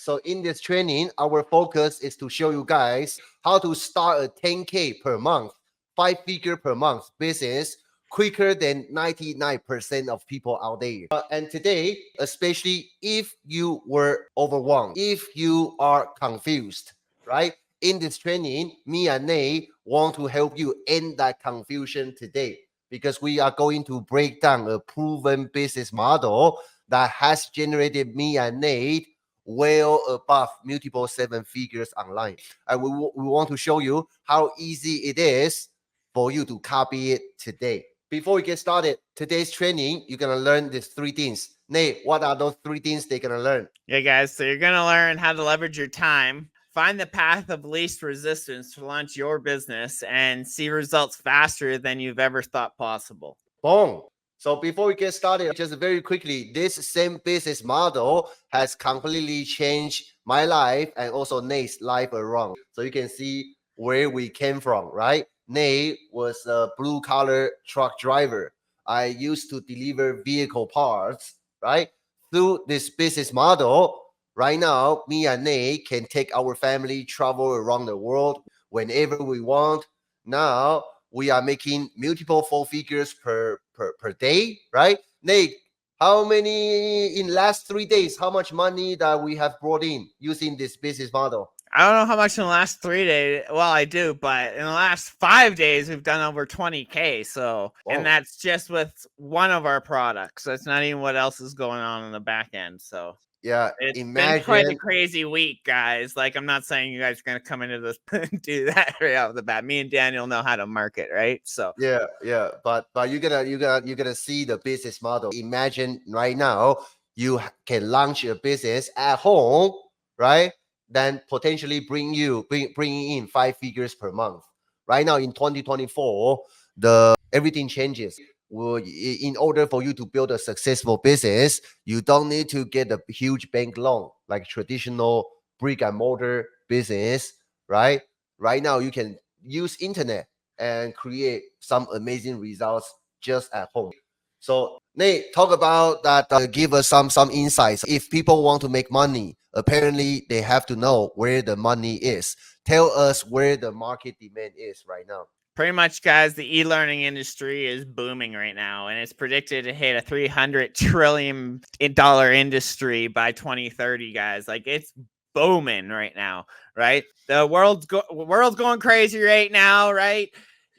So in this training, our focus is to show you guys how to start a 10K per month, 5-figure per month business quicker than 99% of people out there. And today, especially if you were overwhelmed, if you are confused, right? In this training, me and Nate want to help you end that confusion today because we are going to break down a proven business model that has generated me and Nate well above multiple 7 figures online. And we want to show you how easy it is for you to copy it today. Before we get started, today's training, you're going to learn these 3 things. Nate, what are those 3 things they're going to learn? Yeah, guys, so you're going to learn how to leverage your time, find the path of least resistance to launch your business, and see results faster than you've ever thought possible. Boom. So before we get started, just very quickly, this same business model has completely changed my life and also Nate's life around. So you can see where we came from, right? Nate was a blue collar truck driver. I used to deliver vehicle parts, right? Through this business model, right now, me and Nate can take our family travel around the world whenever we want. Now, we are making multiple 4 figures per day, right? Nate, how many in last 3 days? How much money that we have brought in using this business model? I don't know how much in the last 3 days. Well, I do, but in the last 5 days, we've done over 20K. So, and that's just with one of our products. That's not even what else is going on in the back end. So, yeah, it's been quite a crazy week, guys. Like, I'm not saying you guys are going to come into this and do that right off the bat. Me and Daniel know how to market, right? So yeah, but you're gonna see the business model. Imagine right now you can launch a business at home, right? Then potentially bringing in 5 figures per month. Right now in 2024, the everything changes. Well, in order for you to build a successful business, you don't need to get a huge bank loan like traditional brick and mortar business, right? Right now you can use internet and create some amazing results just at home. So Nate, talk about that. Give us some insights. If people want to make money, apparently they have to know where the money is. Tell us where the market demand is right now. pretty much, guys, the e-learning industry is booming right now, and it's predicted to hit a $300 trillion industry by 2030, guys. Like, it's booming right now, right? The world's going crazy right now, right?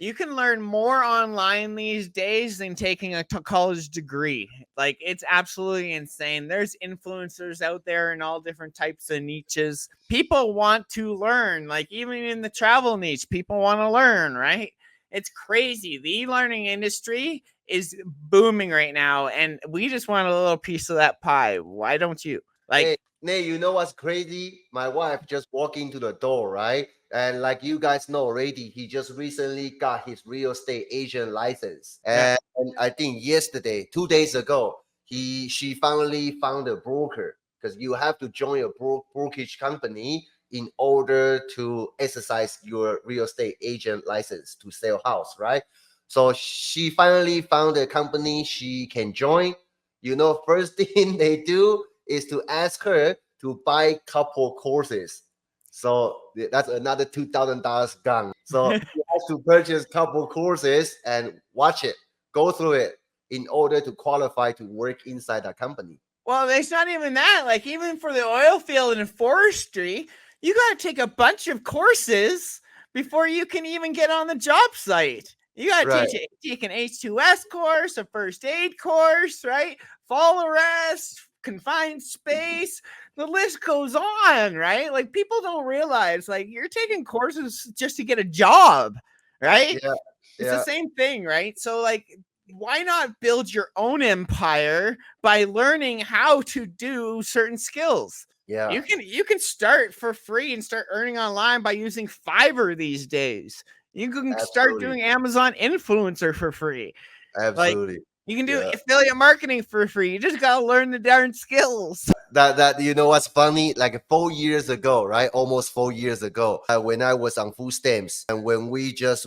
You can learn more online these days than taking a college degree. Like, it's absolutely insane. There's influencers out there in all different types of niches. People want to learn, like, even in the travel niche, people want to learn, right? It's crazy. The e-learning industry is booming right now, and we just want a little piece of that pie. Why don't you? Like, Nate, you know what's crazy? My wife just walked into the door, right? And like you guys know already, he just recently got his real estate agent license. And I think yesterday, 2 days ago, she finally found a broker because you have to join a brokerage company in order to exercise your real estate agent license to sell house, right? So she finally found a company she can join. You know, first thing they do is to ask her to buy couple courses. So that's another $2,000 gone. So you have to purchase couple courses and watch it, go through it in order to qualify to work inside that company. well, it's not even that. Like, even for the oil field and forestry, you got to take a bunch of courses before you can even get on the job site. You got to take an H2S course, a first aid course, right? Fall arrest, confined space. The list goes on, right? Like, people don't realize, like, you're taking courses just to get a job, right? Yeah. It's the same thing, right? So, like, why not build your own empire by learning how to do certain skills? Yeah. You can start for free and start earning online by using Fiverr these days. You can start doing Amazon influencer for free. Absolutely. Like, you can do affiliate marketing for free. You just gotta learn the darn skills. That you know what's funny? Like 4 years ago, right? Almost 4 years ago, when I was on food stamps, and when we just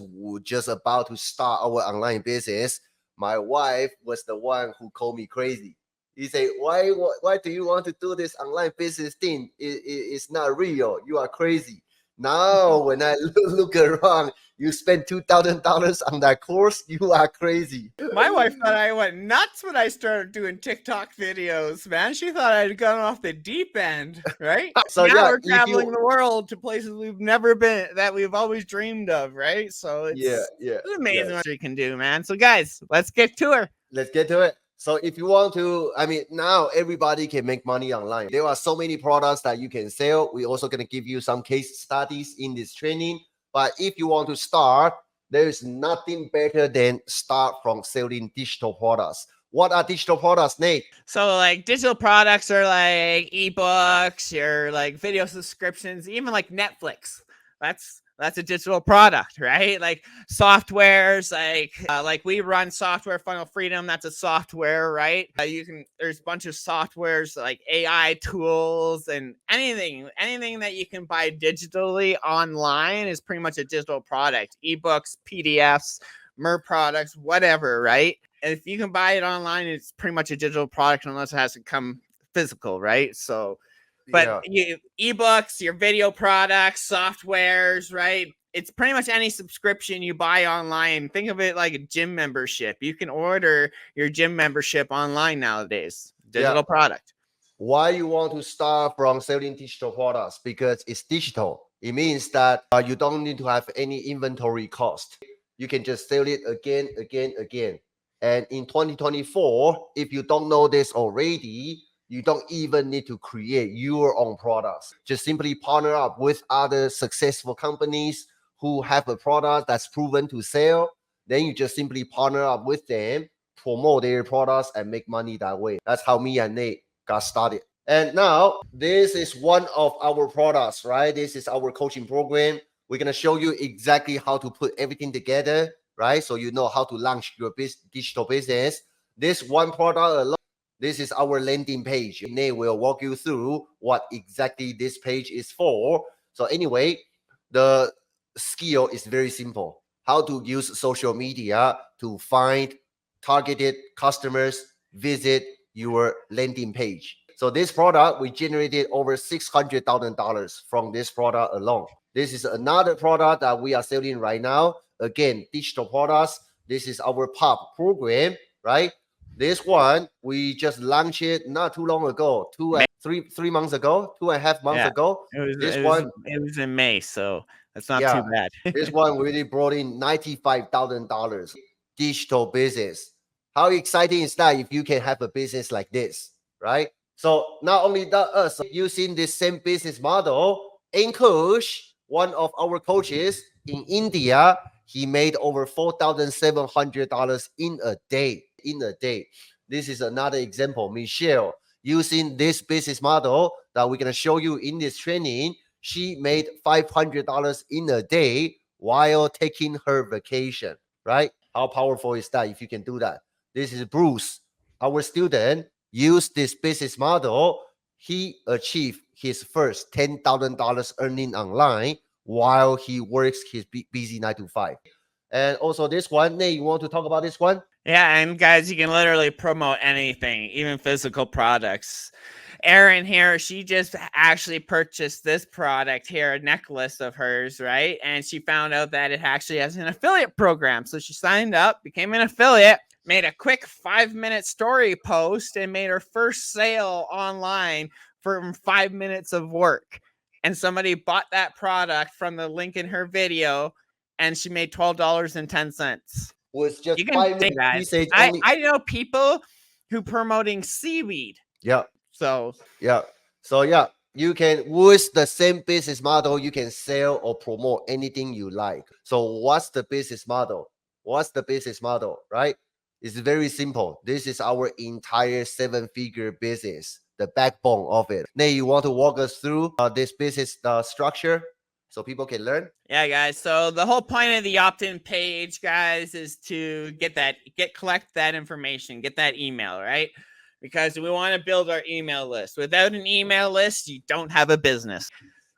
about to start our online business, my wife was the one who called me crazy. He say, why do you want to do this online business thing? It's not real. You are crazy. Now, when I look around, you spend $2,000 on that course. You are crazy. My wife thought I went nuts when I started doing TikTok videos, man. She thought I'd gone off the deep end, right? So now yeah, we're if traveling you the world to places we've never been, that we've always dreamed of, right? So yeah it's amazing yes. what she can do, man. So guys, let's get to her. Let's get to it. So if you want to, I mean, now everybody can make money online. There are so many products that you can sell. We're also going to give you some case studies in this training. But if you want to start, there is nothing better than start from selling digital products. What are digital products, Nate? So like digital products are like ebooks, your like video subscriptions, even like Netflix. That's a digital product, right? Like softwares, like we run Software Funnel Freedom. That's a software, right? There's a bunch of softwares like AI tools and anything that you can buy digitally online is pretty much a digital product. Ebooks, PDFs, mer products, whatever, right? If you can buy it online, it's pretty much a digital product unless it has to come physical, right? So but ebooks, your video products, softwares, right? It's pretty much any subscription you buy online. Think of it like a gym membership. You can order your gym membership online nowadays. Digital product. Why you want to start from selling digital products? Because it's digital. It means that you don't need to have any inventory cost. You can just sell it again. And in 2024, if you don't know this already, you don't even need to create your own products. Just simply partner up with other successful companies who have a product that's proven to sell. Then you just simply partner up with them, promote their products, and make money that way. That's how me and Nate got started. And now this is one of our products, right? This is our coaching program. We're going to show you exactly how to put everything together, right? So you know how to launch your digital business. This one product alone, this is our landing page. Nate will walk you through what exactly this page is for. So anyway, the skill is very simple. How to use social media to find targeted customers, visit your landing page. So this product, we generated over $600,000 from this product alone. This is another product that we are selling right now. Again, digital products. This is our POP program, right? This one, we just launched it not too long ago, 3 months ago, 2.5 months ago. It was in May, so that's not too bad. This one really brought in $95,000 digital business. How exciting is that if you can have a business like this, right? So not only that, us using this same business model, Ankush, one of our coaches in India, he made over $4,700 in a day. This is another example. Michelle, using this business model that we're gonna show you in this training, she made $500 in a day while taking her vacation, right? How powerful is that if you can do that? This is Bruce, our student, used this business model. He achieved his first $10,000 earning online while he works his busy 9 to 5. And also this one, Nate, you want to talk about this one? Yeah, and guys, you can literally promote anything, even physical products. Erin here, she just actually purchased this product here, a necklace of hers, right? And she found out that it actually has an affiliate program. So she signed up, became an affiliate, made a quick 5-minute story post, and made her first sale online from 5 minutes of work. And somebody bought that product from the link in her video, and she made $12.10. Was just You can 5 minutes. guys. I know people who promoting seaweed. Yeah. So yeah. You can, with the same business model, you can sell or promote anything you like. So what's the business model? Right? It's very simple. This is our entire 7-figure business, the backbone of it. Nate, you want to walk us through this business structure so people can learn? Yeah, guys. So the whole point of the opt-in page, guys, is to collect that information, get that email, right? Because we want to build our email list. Without an email list, you don't have a business.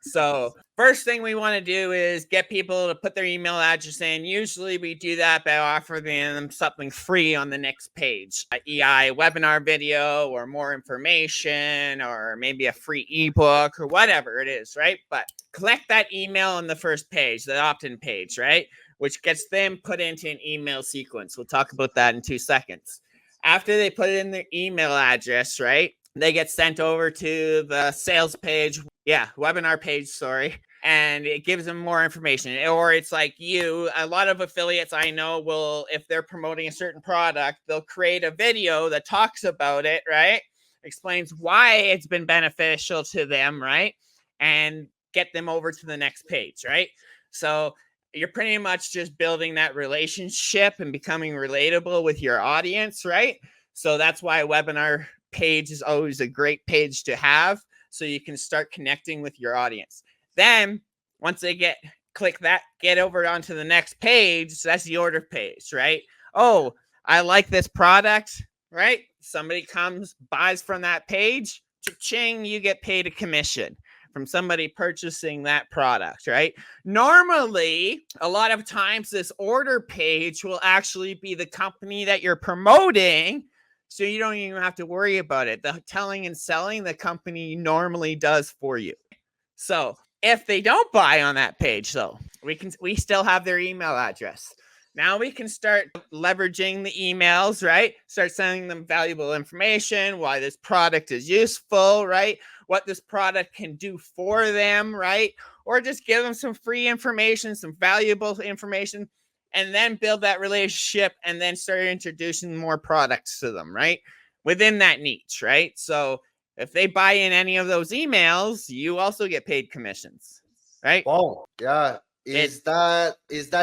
So first thing we want to do is get people to put their email address in. Usually we do that by offering them something free on the next page, EI webinar video or more information or maybe a free ebook or whatever it is, right? But collect that email on the first page, the opt-in page, right? Which gets them put into an email sequence. We'll talk about that in 2 seconds. After they put in their email address, right, they get sent over to the sales page. Yeah, webinar page, sorry. And it gives them more information. Or it's like a lot of affiliates I know will, if they're promoting a certain product, they'll create a video that talks about it, right? Explains why it's been beneficial to them, right? And get them over to the next page, right? So you're pretty much just building that relationship and becoming relatable with your audience, right? So that's why a webinar page is always a great page to have, so you can start connecting with your audience. Then once they click that, get over onto the next page. So that's the order page, right? Oh, I like this product, right? Somebody comes, buys from that page, cha-ching, you get paid a commission from somebody purchasing that product, right? Normally, a lot of times this order page will actually be the company that you're promoting, so you don't even have to worry about it. The telling and selling the company normally does for you. So if they don't buy on that page, though, we still have their email address. Now we can start leveraging the emails, right? Start sending them valuable information, why this product is useful, right? What this product can do for them, right? Or just give them some free information, some valuable information, and then build that relationship and then start introducing more products to them, right? Within that niche, right? So if they buy in any of those emails, you also get paid commissions, right? Wow. Yeah. Is that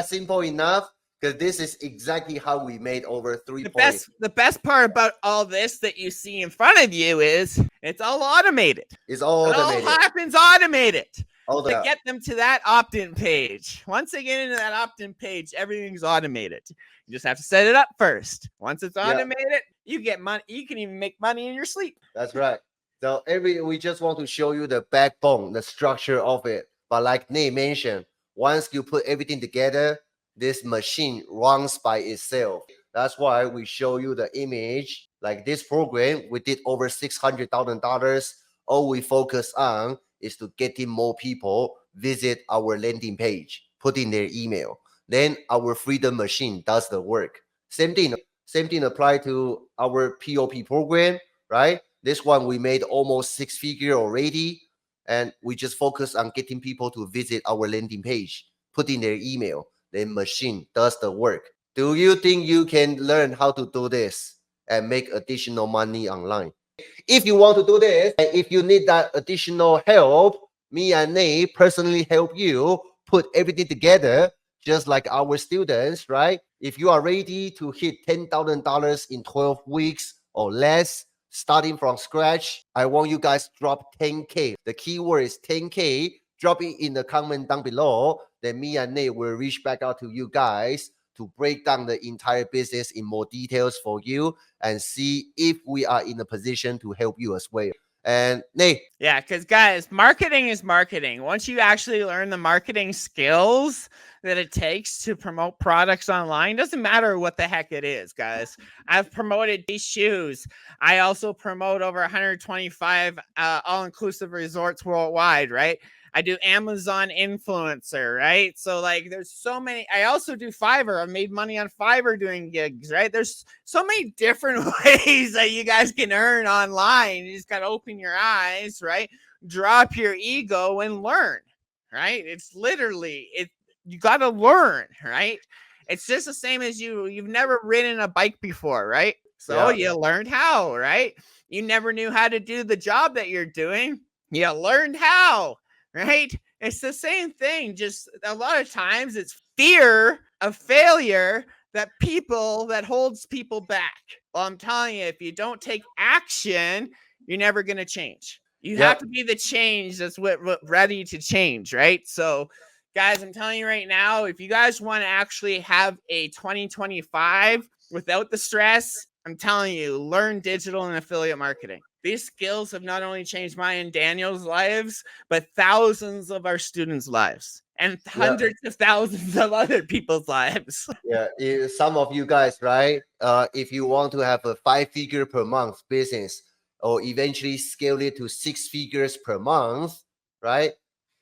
simple enough? Because this is exactly how we made over 3 points. The best part about all this that you see in front of you is it's all automated. It's all automated. It all happens automated. To get them to that opt-in page. Once they get into that opt-in page, everything's automated. You just have to set it up first. Once it's automated, you get money. You can even make money in your sleep. That's right. So we just want to show you the backbone, the structure of it. But like Nate mentioned, once you put everything together, this machine runs by itself. That's why we show you the image. Like this program, we did over $600,000. All we focus on is to getting more people visit our landing page, put in their email. Then our Freedom Machine does the work. Same thing apply to our POP program, right? This one we made almost 6-figure already, and we just focus on getting people to visit our landing page, put in their email. Then machine does the work. Do you think you can learn how to do this and make additional money online? If you want to do this, and if you need that additional help, me and Nate personally help you put everything together, just like our students, right? If you are ready to hit $10,000 in 12 weeks or less, starting from scratch, I want you guys to drop 10K. The keyword is 10K. Drop it in the comment down below. Then me and Nate will reach back out to you guys to break down the entire business in more details for you and see if we are in a position to help you as well. And Nate. Yeah, because guys, marketing is marketing. Once you actually learn the marketing skills that it takes to promote products online, doesn't matter what the heck it is, guys. I've promoted these shoes. I also promote over 125 all-inclusive resorts worldwide, right? I do Amazon influencer, right? So like there's so many. I also do Fiverr. I've made money on Fiverr doing gigs, right? There's so many different ways that you guys can earn online. You just got to open your eyes, right? Drop your ego and learn, right? It's literally, you got to learn, right? It's just the same as you've never ridden a bike before, right? So you learned how, right? You never knew how to do the job that you're doing. You learned how. Right? It's the same thing. Just a lot of times it's fear of failure that holds people back. Well, I'm telling you, if you don't take action, you're never going to change. You have to be the change that's ready to change, right? So, guys, I'm telling you right now, if you guys want to actually have a 2025 without the stress, I'm telling you, learn digital and affiliate marketing. These skills have not only changed my and Daniel's lives, but thousands of our students' lives and hundreds of thousands of other people's lives. Yeah, some of you guys, right? If you want to have a 5-figure per month business or eventually scale it to 6 figures per month, right?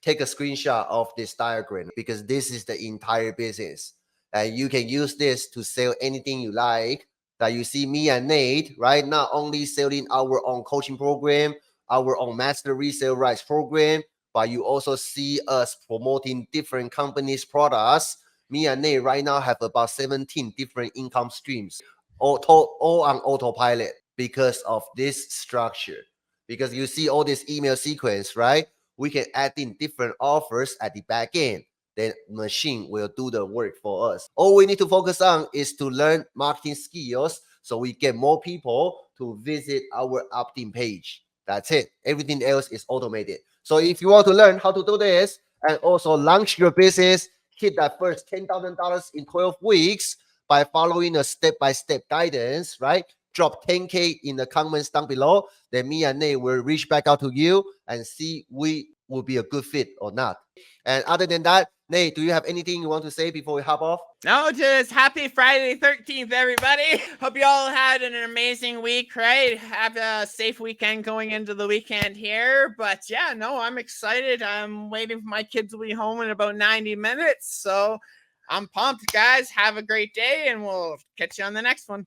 Take a screenshot of this diagram because this is the entire business. And you can use this to sell anything you like. That you see me and Nate, right? Not only selling our own coaching program, our own master resale rights program, but you also see us promoting different companies' products. Me and Nate right now have about 17 different income streams, all on autopilot because of this structure. Because you see all this email sequence, right? We can add in different offers at the back end. Then machine will do the work for us. All we need to focus on is to learn marketing skills so we get more people to visit our opt-in page. That's it. Everything else is automated. So if you want to learn how to do this and also launch your business, hit that first $10,000 in 12 weeks by following a step-by-step guidance, right? Drop 10K in the comments down below. Then me and Nate will reach back out to you and see we will be a good fit or not. And other than that, Nate, do you have anything you want to say before we hop off? No, just happy Friday 13th, everybody. Hope you all had an amazing week, right? Have a safe weekend going into the weekend here. But yeah, no, I'm excited. I'm waiting for my kids to be home in about 90 minutes. So I'm pumped, guys. Have a great day, and we'll catch you on the next one.